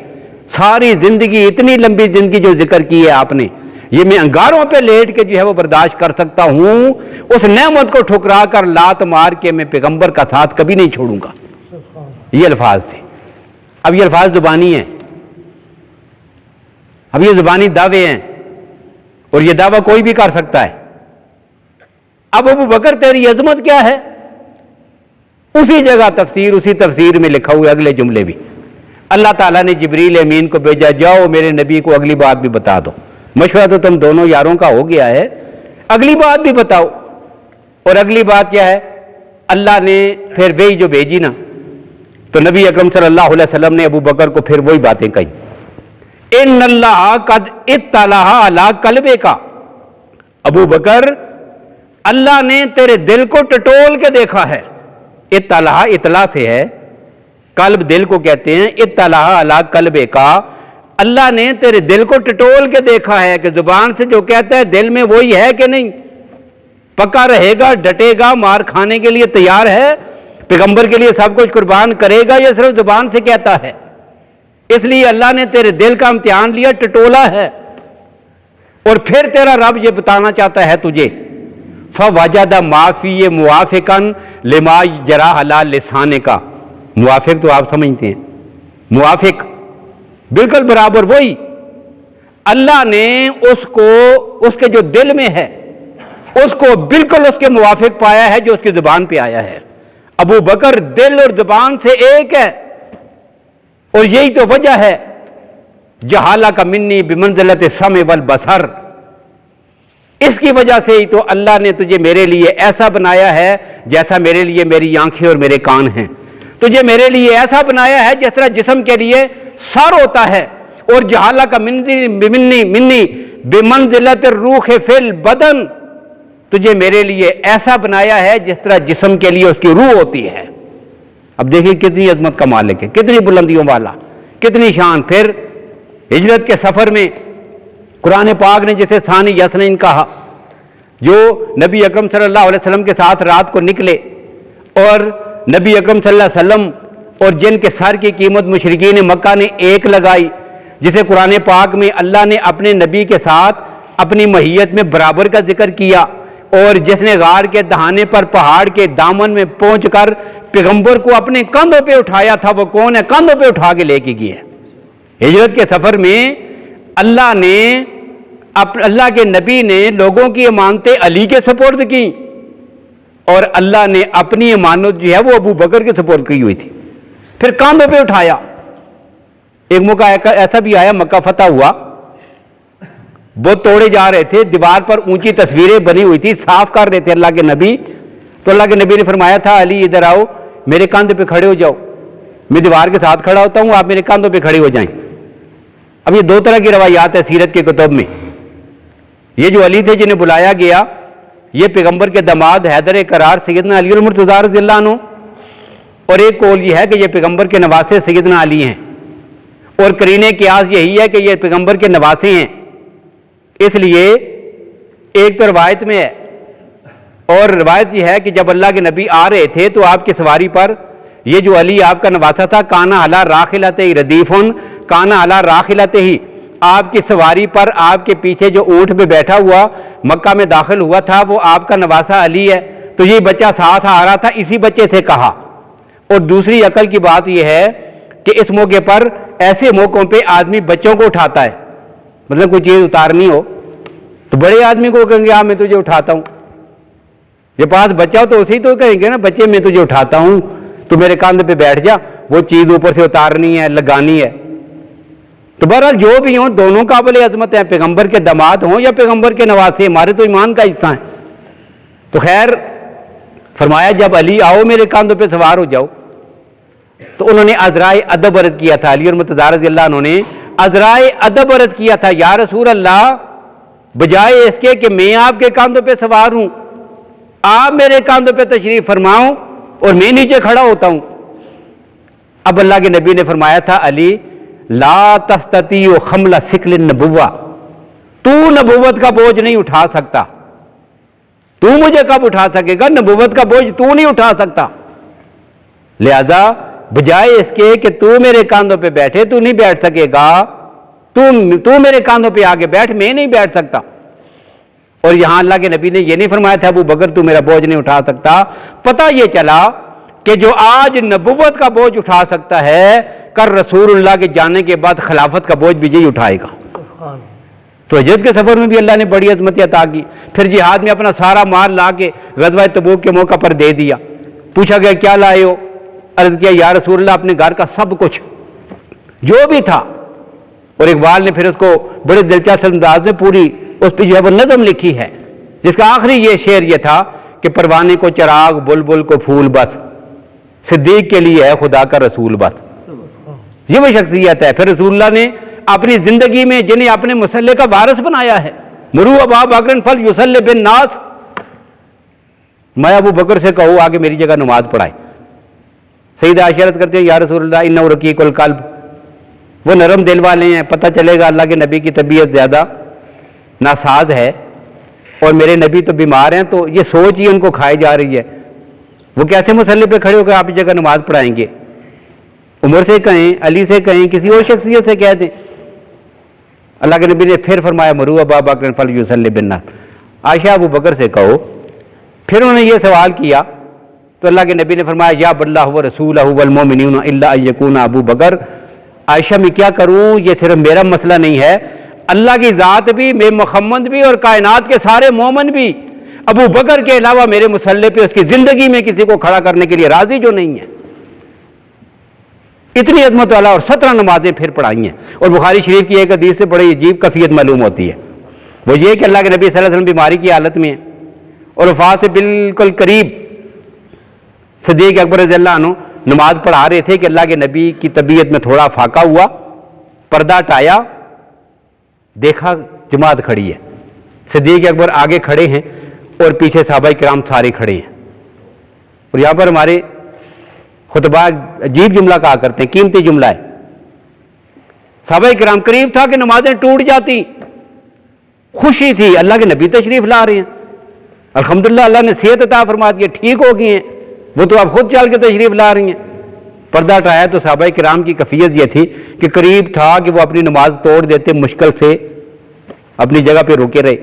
ساری زندگی، اتنی لمبی زندگی جو ذکر کی ہے آپ نے، یہ میں انگاروں پہ لیٹ کے جو ہے وہ برداشت کر سکتا ہوں، اس نعمت کو ٹھکرا کر لات مار کے میں پیغمبر کا ساتھ کبھی نہیں چھوڑوں گا. یہ الفاظ تھے. اب یہ الفاظ زبانی ہیں، اب یہ زبانی دعوے ہیں، اور یہ دعویٰ کوئی بھی کر سکتا ہے. اب ابو بکر تیری عظمت کیا ہے؟ اسی جگہ اسی تفسیر میں لکھا ہوا اگلے جملے بھی اللہ تعالیٰ نے جبریل امین کو بھیجا، جاؤ میرے نبی کو اگلی بات بھی بتا دو. مشورہ تو تم دونوں یاروں کا ہو گیا ہے، اگلی بات بھی بتاؤ. اور اگلی بات کیا ہے؟ اللہ نے پھر وہی جو بھیجی نا، تو نبی اکرم صلی اللہ علیہ وسلم نے ابو بکر کو پھر وہی باتیں کہی. ان اللہ قد اطلع علی قلبک، ابو بکر اللہ نے تیرے دل کو ٹٹول کے دیکھا ہے. اطلاع سے ہے، قلب دل کو کہتے ہیں. اطلع علی قلبک، اللہ نے تیرے دل کو ٹٹول کے دیکھا ہے کہ زبان سے جو کہتا ہے دل میں وہی ہے کہ نہیں، پکا رہے گا، ڈٹے گا، مار کھانے کے لیے تیار ہے، پیغمبر کے لیے سب کچھ قربان کرے گا، یا صرف زبان سے کہتا ہے. اس لیے اللہ نے تیرے دل کا امتحان لیا، ٹٹولا ہے. اور پھر تیرا رب یہ بتانا چاہتا ہے تجھے، فوجد ما فی موافقا لما جرا علی لسان کا، موافق تو آپ سمجھتے ہیں، موافق بالکل برابر وہی اللہ نے اس کے جو دل میں ہے اس کو بالکل اس کے موافق پایا ہے جو اس کی زبان پہ آیا ہے۔ ابو بکر دل اور زبان سے ایک ہے، اور یہی تو وجہ ہے جہالہ کا منی بمنزلت السمع والبصر، اس کی وجہ سے ہی تو اللہ نے تجھے میرے لیے ایسا بنایا ہے جیسا میرے لیے میری آنکھیں اور میرے کان ہیں، تجھے میرے لیے ایسا بنایا ہے جس طرح جسم کے لیے سر ہوتا ہے، اور جہالہ کا منی بمنزلت الروح فی البدن، تجھے میرے لیے ایسا بنایا ہے جس طرح جسم کے لیے اس کی روح ہوتی ہے۔ اب دیکھیں کتنی عظمت کا مالک ہے، کتنی بلندیوں والا، کتنی شان۔ پھر ہجرت کے سفر میں قرآن پاک نے جسے ثانی یسنین کہا، جو نبی اکرم صلی اللہ علیہ وسلم کے ساتھ رات کو نکلے اور نبی اکرم صلی اللہ علیہ وسلم اور جن کے سر کی قیمت مشرکین مکہ نے ایک لگائی، جسے قرآن پاک میں اللہ نے اپنے نبی کے ساتھ اپنی ماہیت میں برابر کا ذکر کیا، اور جس نے غار کے دہانے پر پہاڑ کے دامن میں پہنچ کر پیغمبر کو اپنے کندھوں پہ اٹھایا تھا، وہ کون ہے؟ کندھوں پہ اٹھا کے لے کے گیا۔ ہجرت کے سفر میں اللہ کے نبی نے لوگوں کی امانتیں علی کے سپرد کی، اور اللہ نے اپنی امانت جو ہے وہ ابو بکر کے سپرد کی ہوئی تھی، پھر کاندھوں پہ اٹھایا۔ ایک موقع ایسا بھی آیا، مکہ فتح ہوا، وہ توڑے جا رہے تھے، دیوار پر اونچی تصویریں بنی ہوئی تھی، صاف کر رہے تھے اللہ کے نبی، تو اللہ کے نبی نے فرمایا تھا علی ادھر آؤ، میرے کاندھے پہ کھڑے ہو جاؤ، میں دیوار کے ساتھ کھڑا ہوتا ہوں، آپ میرے کاندھوں پہ کھڑے ہو جائیں۔ اب یہ دو طرح کی روایات ہے سیرت کے کتب میں، یہ جو علی تھے جنہیں بلایا گیا، یہ پیغمبر کے داماد حیدر کرار سیدنا علی المرتضیٰ رضی اللہ عنہ، اور ایک قول یہ ہے کہ یہ پیغمبر کے نواسے سیدنا علی ہیں، اور قرینہ قیاس یہی ہے کہ یہ پیغمبر کے نواسے ہیں، اس لیے ایک تو روایت میں ہے، اور روایت یہ ہے کہ جب اللہ کے نبی آ رہے تھے تو آپ کی سواری پر یہ جو علی آپ کا نواسا تھا، کانا علی راحلتہ ردیفن کانا علی راحلتہ، آپ کی سواری پر آپ کے پیچھے جو اونٹ پہ بیٹھا ہوا مکہ میں داخل ہوا تھا وہ آپ کا نواسا علی ہے، تو یہ بچہ ساتھ آ رہا تھا، اسی بچے سے کہا۔ اور دوسری عقل کی بات یہ ہے کہ اس موقع پر ایسے موقعوں پہ آدمی بچوں کو اٹھاتا ہے، مطلب کوئی چیز اتارنی ہو تو بڑے آدمی کو کہیں گے ہاں میں تجھے اٹھاتا ہوں، یہ پاس بچہ ہو تو اسی تو کہیں گے نا بچے میں تجھے اٹھاتا ہوں تو میرے کاندھے پہ بیٹھ جا، وہ چیز اوپر سے اتارنی ہے لگانی ہے۔ تو بہرحال جو بھی ہوں دونوں قابل عظمت ہیں، پیغمبر کے داماد ہوں یا پیغمبر کے نواسے، ہمارے تو ایمان کا حصہ ہیں۔ تو خیر فرمایا جب علی آؤ میرے کاندھوں پہ سوار ہو جاؤ، تو انہوں نے عذرائے ادب عرض کیا تھا، علی المرتضیٰ رضی اللہ عنہ نے عذرائے ادب عرض کیا تھا، یا رسول اللہ بجائے اس کے کہ میں آپ کے کاندھوں پہ سوار ہوں، آپ میرے کاندھوں پہ تشریف فرماؤ اور میں نیچے کھڑا ہوتا ہوں۔ اب اللہ کے نبی نے فرمایا تھا علی لا تستطیع حمل ثقل النبوہ، تو نبوت کا بوجھ نہیں اٹھا سکتا، تو مجھے کب اٹھا سکے گا؟ نبوت کا بوجھ تو نہیں اٹھا سکتا، لہذا بجائے اس کے کہ تو میرے کاندھوں پہ بیٹھے تو نہیں بیٹھ سکے گا، تو میرے کاندھوں پہ آگے بیٹھ، میں نہیں بیٹھ سکتا۔ اور یہاں اللہ کے نبی نے یہ نہیں فرمایا تھا ابو بکر تو میرا بوجھ نہیں اٹھا سکتا، پتہ یہ چلا کہ جو آج نبوت کا بوجھ اٹھا سکتا ہے کل رسول اللہ کے جانے کے بعد خلافت کا بوجھ بھی یہی اٹھائے گا۔ تو ہجرت کے سفر میں بھی اللہ نے بڑی عظمت عطا کی، پھر جہاد میں اپنا سارا مال لا کے غزوہ تبوک کے موقع پر دے دیا، پوچھا گیا کیا لائے ہو؟ عرض کیا یا رسول اللہ اپنے گھر کا سب کچھ جو بھی تھا۔ اور اقبال نے پھر اس کو بڑے دلچسپ انداز میں پوری اس پہ جو ہے وہ نظم لکھی ہے، جس کا آخری یہ شعر یہ تھا کہ پروانے کو چراغ بلبل کو پھول بس، صدیق کے لیے ہے خدا کا رسول بس۔ یہ وہ شخصیت ہے۔ پھر رسول اللہ نے اپنی زندگی میں جنہیں اپنے مسلح کا وارث بنایا ہے، مرو ابا بکر فلیصلی بالناس، میں ابو بکر سے کہوں آگے میری جگہ نماز پڑھائے۔ سیدہ عائشہ عرض کرتے ہیں یا رسول اللہ انہ رقیق القلب، وہ نرم دل والے ہیں، پتہ چلے گا اللہ کے نبی کی طبیعت زیادہ ناساز ہے اور میرے نبی تو بیمار ہیں، تو یہ سوچ ہی ان کو کھائی جا رہی ہے، وہ کیسے مسلح پہ کھڑے ہو کر آپ کی جگہ نماز پڑھائیں گے؟ عمر سے کہیں، علی سے کہیں، کسی اور شخصیت سے کہہ دیں۔ اللہ کے نبی نے پھر فرمایا مرو ابا بکر فلیصلی بالناس، عائشہ ابو بکر سے کہو پھر انہوں نے یہ سوال کیا تو اللہ کے نبی نے فرمایا یا باللہ و رسولہ والمؤمنون الا ان یکون ابو بکر، عائشہ میں کیا کروں، یہ صرف میرا مسئلہ نہیں ہے، اللہ کی ذات بھی، میں محمد بھی اور کائنات کے سارے مومن بھی ابو بکر کے علاوہ میرے مسلح پہ اس کی زندگی میں کسی کو کھڑا کرنے کے لیے راضی جو نہیں ہے۔ اتنی عظمت والا، اور 17 نمازیں پھر پڑھائی ہیں۔ اور بخاری شریف کی ایک حدیث سے بڑی عجیب کیفیت معلوم ہوتی ہے، وہ یہ کہ اللہ کے نبی صلی اللہ علیہ وسلم بیماری کی حالت میں ہیں اور وفات سے بالکل قریب صدیق اکبر رضی اللہ عنہ نماز پڑھا رہے تھے کہ اللہ کے نبی کی طبیعت میں تھوڑا فاقہ ہوا، پردہ ہٹایا، دیکھا جماعت کھڑی ہے، صدیق اکبر آگے کھڑے ہیں اور پیچھے صحابہ کرام سارے کھڑے ہیں۔ اور یہاں پر ہمارے خطبہ عجیب جملہ کہا کرتے ہیں، قیمتی جملہ ہے۔ صحابہ کرام قریب تھا کہ نمازیں ٹوٹ جاتی، خوشی تھی اللہ کے نبی تشریف لا رہے ہیں، الحمدللہ اللہ نے صحت عطا فرما دی، ٹھیک ہو گئی ہیں، وہ تو اب خود چل کے تشریف لا رہی ہیں۔ پردہ ہٹایا تو صحابہ کرام کی کیفیت یہ تھی کہ قریب تھا کہ وہ اپنی نماز توڑ دیتے، مشکل سے اپنی جگہ پہ رکے رہے۔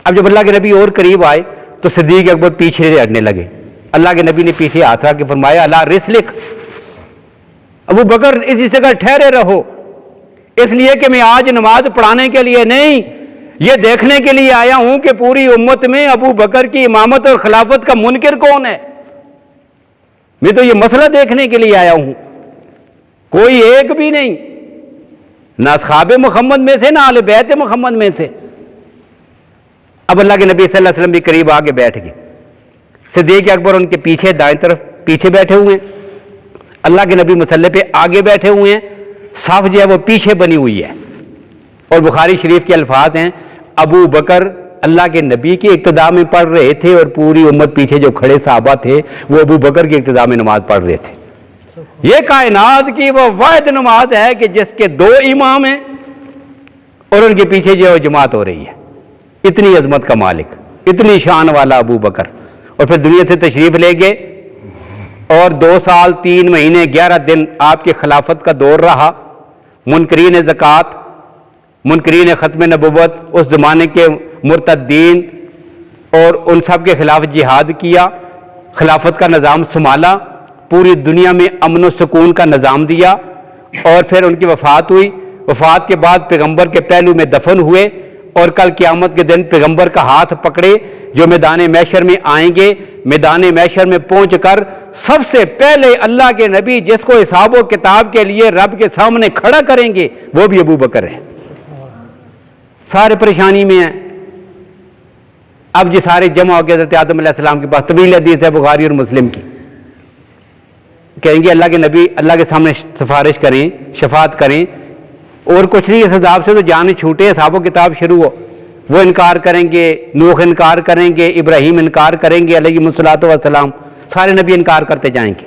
اب جب اللہ کے نبی اور قریب آئے تو صدیق اکبر پیچھے سے ہٹنے لگے۔ اللہ کے نبی نے پیچھے ہاتھ رکھ کے فرمایا اللہ رسلک، ابو بکر اسی جگہ ٹھہرے رہو، اس لیے کہ میں آج نماز پڑھانے کے لیے نہیں، یہ دیکھنے کے لیے آیا ہوں کہ پوری امت میں ابو بکر کی امامت اور خلافت کا منکر کون ہے۔ میں تو یہ مسئلہ دیکھنے کے لیے آیا ہوں، کوئی ایک بھی نہیں، نہ اصحاب محمد میں سے نہ اہل بیت محمد میں سے۔ اب اللہ کے نبی صلی اللہ علیہ وسلم بھی قریب آگے بیٹھ گئے، صدیق اکبر ان کے پیچھے دائیں طرف پیچھے بیٹھے ہوئے ہیں، اللہ کے نبی مصلی پہ آگے بیٹھے ہوئے ہیں، صف جو ہے وہ پیچھے بنی ہوئی ہے۔ اور بخاری شریف کے الفاظ ہیں ابو بکر اللہ کے نبی کی اقتداء میں پڑھ رہے تھے اور پوری امت پیچھے جو کھڑے صحابہ تھے وہ ابو بکر کی اقتداء میں نماز پڑھ رہے تھے۔ یہ کائنات کی وہ واحد نماز ہے کہ جس کے 2 امام ہیں اور ان کے پیچھے جو جماعت ہو رہی ہے۔ اتنی عظمت کا مالک، اتنی شان والا ابو بکر، اور پھر دنیا سے تشریف لے گئے اور 2 سال 3 مہینے 11 دن آپ کی خلافت کا دور رہا۔ منکرین زکوٰۃ، منکرین ختم نبوت، اس زمانے کے مرتدین اور ان سب کے خلاف جہاد کیا، خلافت کا نظام سنبھالا، پوری دنیا میں امن و سکون کا نظام دیا، اور پھر ان کی وفات ہوئی۔ وفات کے بعد پیغمبر کے پہلو میں دفن ہوئے اور کل قیامت کے دن پیغمبر کا ہاتھ پکڑے جو میدان محشر میں آئیں گے۔ میدان محشر میں پہنچ کر سب سے پہلے اللہ کے نبی جس کو حساب و کتاب کے لیے رب کے سامنے کھڑا کریں گے وہ بھی ابو بکر ہے۔ سارے پریشانی میں ہیں۔ اب یہ سارے جمع ہو کے حضرت آدم علیہ السلام کے پاس، طویل حدیث ہے بخاری اور مسلم کی، کہیں گے اللہ کے نبی اللہ کے سامنے سفارش کریں، شفاعت کریں، اور کچھ نہیں، اس عذاب سے تو جان چھوٹے، حساب و کتاب شروع ہو۔ وہ انکار کریں گے، نوح انکار کریں گے، ابراہیم انکار کریں گے علیہ الصلوۃ والسلام، سارے نبی انکار کرتے جائیں گے۔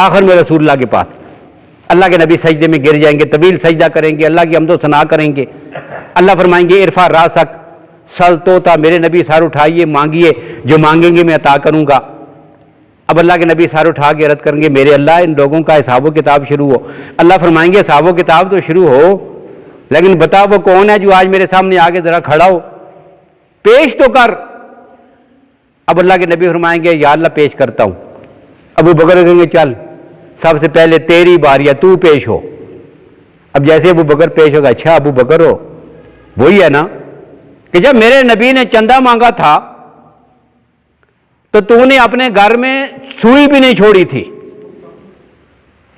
آخر میں رسول اللہ کے پاس اللہ کے نبی سجدے میں گر جائیں گے، طویل سجدہ کریں گے، اللہ کی حمد و ثنا کریں گے۔ اللہ فرمائیں گے ارفع راسک سل توتا، میرے نبی سر اٹھائیے، مانگیے، جو مانگیں گے میں عطا کروں گا۔ اب اللہ کے نبی سر اٹھا کے عرض کریں گے میرے اللہ ان لوگوں کا حساب و کتاب شروع ہو۔ اللہ فرمائیں گے حساب و کتاب تو شروع ہو، لیکن بتا وہ کون ہے جو آج میرے سامنے آگے ذرا کھڑا ہو، پیش تو کر۔ اب اللہ کے نبی فرمائیں گے یا اللہ پیش کرتا ہوں۔ ابو بکر کہیں گے چل سب سے پہلے تیری باری ہے، تو پیش ہو۔ اب جیسے ابو بکر پیش ہوگا، اچھا ابو بکر ہو، وہی ہے نا کہ جب میرے نبی نے چندہ مانگا تھا تو نے اپنے گھر میں سوئی بھی نہیں چھوڑی تھی،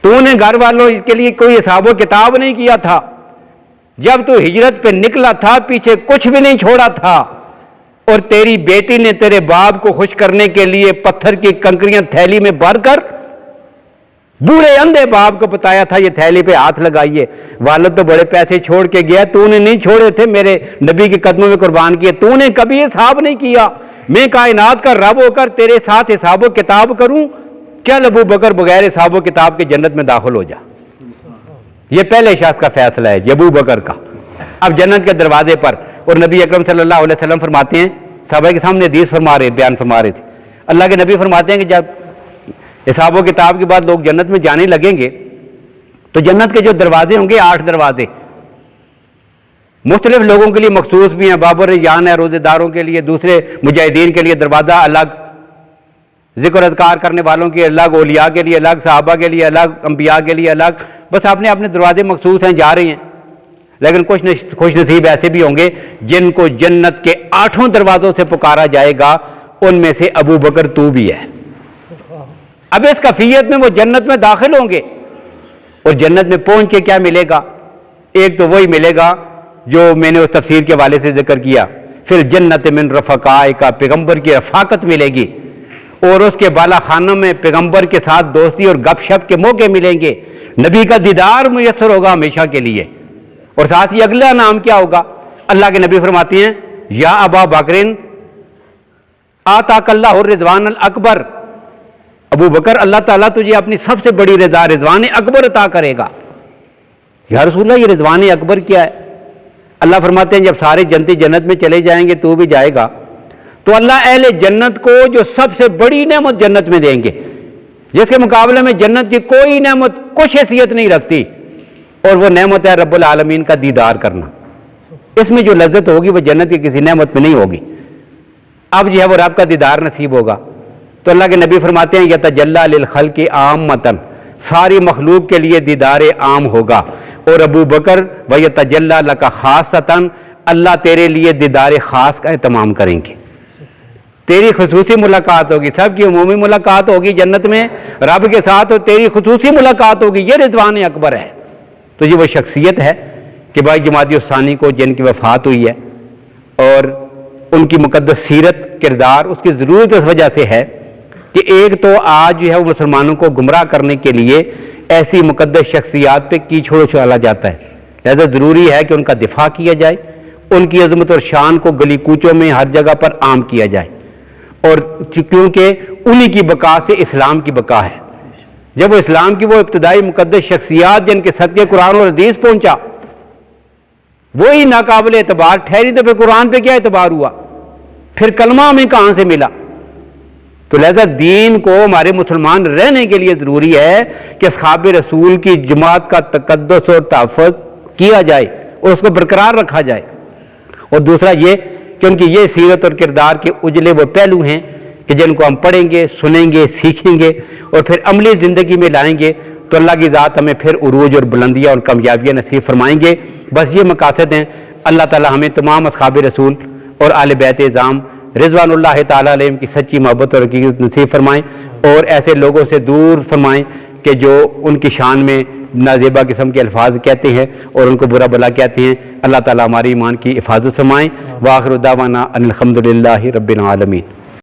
تو نے گھر والوں کے لیے کوئی حساب و کتاب نہیں کیا تھا، جب تو ہجرت پہ نکلا تھا پیچھے کچھ بھی نہیں چھوڑا تھا، اور تیری بیٹی نے تیرے باپ کو خوش کرنے کے لیے پتھر کی کنکریاں تھیلی میں بھر کر بوڑھے اندھے باپ کو بتایا تھا یہ تھیلی پہ ہاتھ لگائیے۔ والد تو بڑے پیسے چھوڑ کے گیا، تو نے نہیں چھوڑے تھے، میرے نبی کے قدموں میں قربان کیے، تو نے کبھی حساب نہیں کیا، میں کائنات کا رب ہو کر تیرے ساتھ حساب و کتاب کروں؟ چل ابو بکر بغیر حساب و کتاب کے جنت میں داخل ہو جا۔ یہ پہلے شخص کا فیصلہ ہے ابو بکر کا۔ اب جنت کے دروازے پر، اور نبی اکرم صلی اللہ علیہ وسلم فرماتے ہیں، صحابہ کے سامنے حدیث بیان فرما رہے تھے، اللہ کے نبی فرماتے ہیں کہ جب حساب و کتاب کے بعد لوگ جنت میں جانے لگیں گے تو جنت کے جو دروازے ہوں گے 8 دروازے، مختلف لوگوں کے لیے مخصوص بھی ہیں، بابر ریان ہے روزے داروں کے لیے، دوسرے مجاہدین کے لیے دروازہ الگ، ذکر اذکار کرنے والوں کے الگ، اولیاء کے لیے الگ، صحابہ کے لیے الگ، انبیاء کے لیے الگ، بس اپنے اپنے دروازے مخصوص ہیں، جا رہے ہیں۔ لیکن کچھ خوش نصیب ایسے بھی ہوں گے جن کو جنت کے 8 دروازوں سے پکارا جائے گا، ان میں سے ابو بکر تو بھی ہے۔ اب اس کیفیت میں وہ جنت میں داخل ہوں گے، اور جنت میں پہنچ کے کیا ملے گا؟ ایک تو وہی ملے گا جو میں نے اس تفسیر کے حوالے سے ذکر کیا، پھر جنت من رفقائے کا، پیغمبر کی رفاقت ملے گی، اور اس کے بالا خانوں میں پیغمبر کے ساتھ دوستی اور گپ شپ کے موقع ملیں گے، نبی کا دیدار میسر ہوگا ہمیشہ کے لیے۔ اور ساتھ ہی اگلا نام کیا ہوگا؟ اللہ کے نبی فرماتے ہیں یا ابا بکرن آتاک اللہ الرضوان الاکبر، ابو بکر اللہ تعالیٰ تجھے اپنی سب سے بڑی رضا رضوان اکبر عطا کرے گا۔ یا رسول اللہ یہ رضوان اکبر کیا ہے؟ اللہ فرماتے ہیں جب سارے جنتی جنت میں چلے جائیں گے تو بھی جائے گا، تو اللہ اہل جنت کو جو سب سے بڑی نعمت جنت میں دیں گے، جس کے مقابلے میں جنت کی کوئی نعمت کچھ حیثیت نہیں رکھتی، اور وہ نعمت ہے رب العالمین کا دیدار کرنا۔ اس میں جو لذت ہوگی وہ جنت کی کسی نعمت میں نہیں ہوگی۔ اب جو ہے وہ رب کا دیدار نصیب ہوگا، تو اللہ کے نبی فرماتے ہیں یتجلی للخلق عامۃ، ساری مخلوق کے لیے دیدار عام ہوگا، اور ابو بکر ویتجلی لک خاصۃ، اللہ تیرے لیے دیدار خاص کا اہتمام کریں گے، تیری خصوصی ملاقات ہوگی، سب کی عمومی ملاقات ہوگی جنت میں رب کے ساتھ، اور تیری خصوصی ملاقات ہوگی، یہ رضوان اکبر ہے۔ تو یہ وہ شخصیت ہے کہ بھائی جمادی الثانی کو جن کی وفات ہوئی ہے، اور ان کی مقدس سیرت کردار اس کی ضرورت اس وجہ سے ہے کہ ایک تو آج جو ہے وہ مسلمانوں کو گمراہ کرنے کے لیے ایسی مقدس شخصیات پہ کیچڑ اچھالا جاتا ہے، لہذا ضروری ہے کہ ان کا دفاع کیا جائے، ان کی عظمت اور شان کو گلی کوچوں میں ہر جگہ پر عام کیا جائے، اور کیونکہ انہی کی بقا سے اسلام کی بقا ہے۔ جب وہ اسلام کی وہ ابتدائی مقدس شخصیات جن کے صدقے قرآن اور حدیث پہنچا وہی ناقابل اعتبار ٹھہری، تو پھر قرآن پہ کیا اعتبار ہوا؟ پھر کلمہ ہمیں کہاں سے ملا؟ تو لہذا دین کو ہمارے مسلمان رہنے کے لیے ضروری ہے کہ اصحاب رسول کی جماعت کا تقدس اور تحفظ کیا جائے اور اس کو برقرار رکھا جائے، اور دوسرا یہ کہ ان کی یہ سیرت اور کردار کے اجلے وہ پہلو ہیں کہ جن کو ہم پڑھیں گے، سنیں گے، سیکھیں گے، اور پھر عملی زندگی میں لائیں گے تو اللہ کی ذات ہمیں پھر عروج اور بلندیاں اور کامیابیاں نصیب فرمائیں گے۔ بس یہ مقاصد ہیں۔ اللہ تعالی ہمیں تمام اصحاب رسول اور آل بیت اعظام رضوان اللہ تعالیٰ علیہم کی سچی محبت اور حقیقت نصیب فرمائیں، اور ایسے لوگوں سے دور فرمائیں کہ جو ان کی شان میں نازیبا قسم کے الفاظ کہتے ہیں اور ان کو برا بلا کہتے ہیں۔ اللہ تعالیٰ ہماری ایمان کی حفاظت فرمائیں۔ وآخر دعوانا ان الحمد للہ رب العالمین۔